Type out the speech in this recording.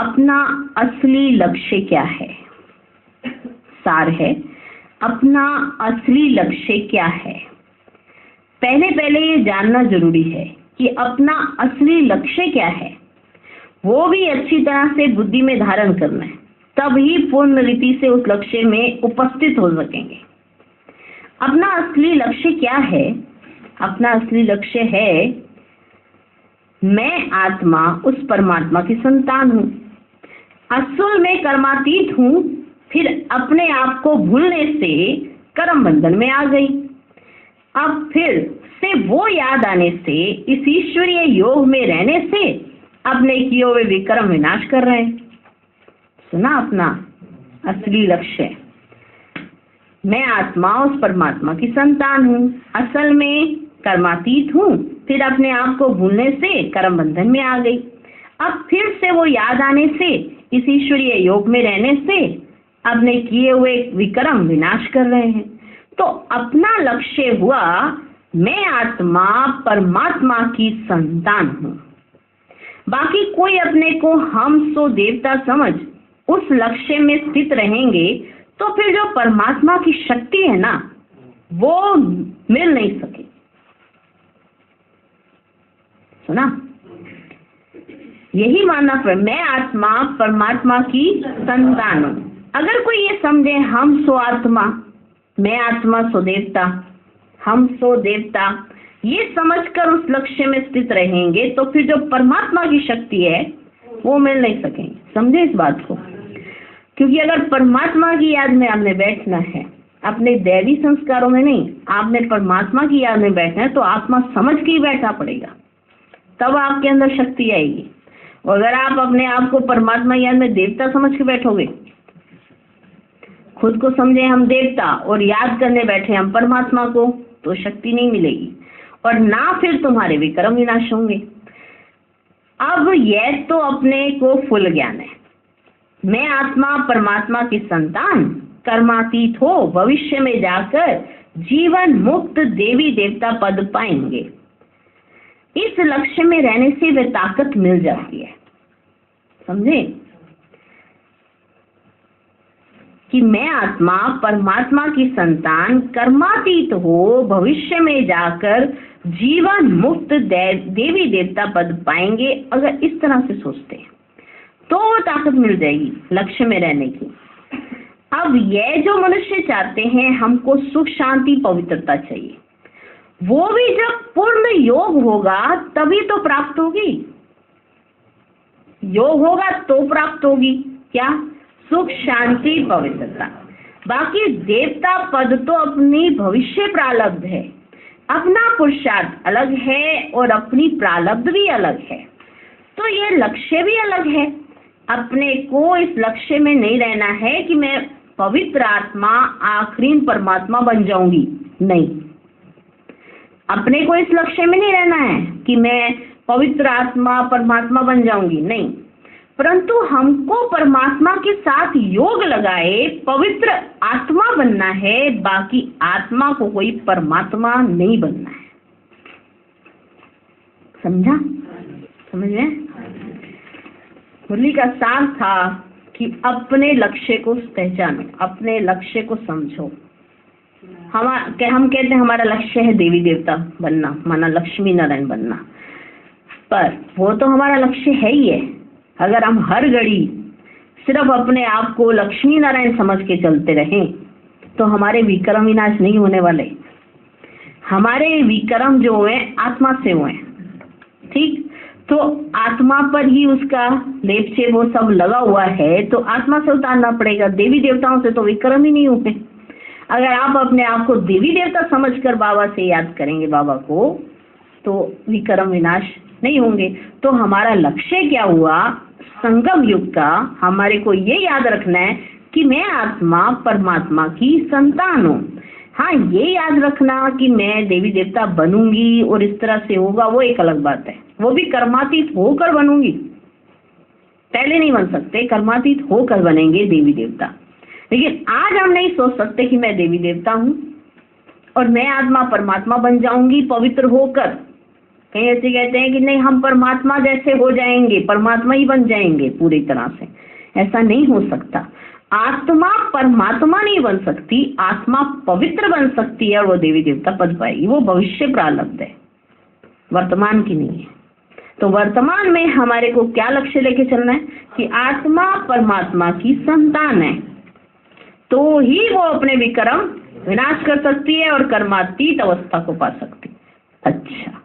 अपना असली लक्ष्य क्या है। सार है, अपना असली लक्ष्य क्या है। पहले ये जानना जरूरी है कि अपना असली लक्ष्य क्या है, वो भी अच्छी तरह से बुद्धि में धारण करना है, तभी पूर्ण रीति से उस लक्ष्य में उपस्थित हो सकेंगे। अपना असली लक्ष्य क्या है? अपना असली लक्ष्य है, मैं आत्मा उस परमात्मा की संतान हूँ, असल में कर्मातीत हूँ, फिर अपने आप को भूलने से कर्म बंधन में आ गई। अब फिर से वो याद आने से, इस ईश्वरीय योग में रहने से अपने किए हुए विक्रम विनाश कर रहे हैं। सुना अपना असली लक्ष्य, मैं आत्मा उस परमात्मा की संतान हूँ, असल में कर्मातीत हूँ, फिर अपने आप को भूलने से कर्म बंधन में आ गई। अब फिर से वो याद आने से, इस ईश्वरीय योग में रहने से अपने किए हुए विक्रम विनाश कर रहे हैं। तो अपना लक्ष्य हुआ, मैं आत्मा परमात्मा की संतान हूँ। बाकी कोई अपने को हम सो देवता समझ उस लक्ष्य में स्थित रहेंगे तो फिर जो परमात्मा की शक्ति है ना, वो मिल नहीं सके। सुना? यही मानना पड़े, मैं आत्मा परमात्मा की संतान हूँ। अगर कोई ये समझे हम सो आत्मा, मैं आत्मा सो देवता, हम सो देवता, ये समझकर उस लक्ष्य में स्थित रहेंगे तो फिर जो परमात्मा की शक्ति है वो मिल नहीं सकेंगे। समझे इस बात को? क्योंकि अगर परमात्मा की याद में आपने बैठना है, अपने दैवी संस्कारों में नहीं, आपने परमात्मा की याद में बैठना है, तो आत्मा समझ के ही बैठना पड़ेगा, तब आपके अंदर शक्ति आएगी। और अगर आप अपने आप को परमात्मा याद में देवता समझ के बैठोगे, खुद को समझे हम देवता और याद करने बैठे हम परमात्मा को, तो शक्ति नहीं मिलेगी और ना फिर तुम्हारे विक्रम विनाश होंगे। अब यह तो अपने को फुल ज्ञान है, मैं आत्मा परमात्मा की संतान, कर्मातीत हो, भविष्य में जाकर जीवन मुक्त देवी देवता पद पाएंगे। इस लक्ष्य में रहने से वे ताकत मिल जाती है। समझे कि मैं आत्मा परमात्मा की संतान, कर्मातीत हो, भविष्य में जाकर जीवन मुक्त देवी देवता पद पाएंगे। अगर इस तरह से सोचते हैं तो वो ताकत मिल जाएगी लक्ष्य में रहने की। अब ये जो मनुष्य चाहते हैं, हमको सुख शांति पवित्रता चाहिए, वो भी जब पूर्ण योग होगा तभी तो प्राप्त होगी। योग होगा तो प्राप्त होगी क्या? सुख शांति पवित्रता। बाकी देवता पद तो अपनी भविष्य प्रारब्ध है, अपना पुरुषार्थ अलग है और अपनी प्रारब्ध भी अलग है, तो ये लक्ष्य भी अलग है। अपने को इस लक्ष्य में नहीं रहना है कि मैं पवित्र आत्मा आखिरी परमात्मा बन जाऊंगी, नहीं। अपने को इस लक्ष्य में नहीं रहना है कि मैं पवित्र आत्मा परमात्मा बन जाऊंगी, नहीं। परंतु हमको परमात्मा के साथ योग लगाए पवित्र आत्मा बनना है, बाकी आत्मा को कोई परमात्मा नहीं बनना है। समझा? समझ में? मुरली का सार था कि अपने लक्ष्य को पहचानो, अपने लक्ष्य को समझो। हम कहते हैं हमारा लक्ष्य है देवी देवता बनना, माना लक्ष्मी नारायण बनना, पर वो तो हमारा लक्ष्य है ही है। अगर हम हर घड़ी सिर्फ अपने आप को लक्ष्मी नारायण समझ के चलते रहें तो हमारे विक्रम विनाश नहीं होने वाले। हमारे विक्रम जो हुए आत्मा से हुए, ठीक? तो आत्मा पर ही उसका लेप से वो सब लगा हुआ है, तो आत्मा से उतारना पड़ेगा। देवी देवताओं से तो विक्रम ही नहीं होते। अगर आप अपने आप को देवी देवता समझकर बाबा से याद करेंगे बाबा को, तो विक्रम विनाश नहीं होंगे। तो हमारा लक्ष्य क्या हुआ? संगम युग का हमारे को ये याद रखना है कि मैं आत्मा परमात्मा की संतान हूँ। हाँ, ये याद रखना कि मैं देवी देवता बनूंगी और इस तरह से होगा, वो एक अलग बात है। वो भी कर्मातीत होकर बनूंगी, पहले नहीं बन सकते, कर्मातीत होकर बनेंगे देवी देवता। लेकिन आज हम नहीं सोच सकते कि मैं देवी देवता हूँ और मैं आत्मा परमात्मा बन जाऊंगी पवित्र होकर। कहीं ऐसे कहते हैं कि नहीं हम परमात्मा जैसे हो जाएंगे, परमात्मा ही बन जाएंगे पूरी तरह से। ऐसा नहीं हो सकता। आत्मा परमात्मा नहीं बन सकती, आत्मा पवित्र बन सकती है और वो देवी देवता पद पाएगी। वो भविष्य प्रारब्ध है, वर्तमान की नहीं है। तो वर्तमान में हमारे को क्या लक्ष्य लेके चलना है कि आत्मा परमात्मा की संतान है, तो ही वो अपने विक्रम विनाश कर सकती है और कर्मातीत अवस्था को पा सकती है। अच्छा,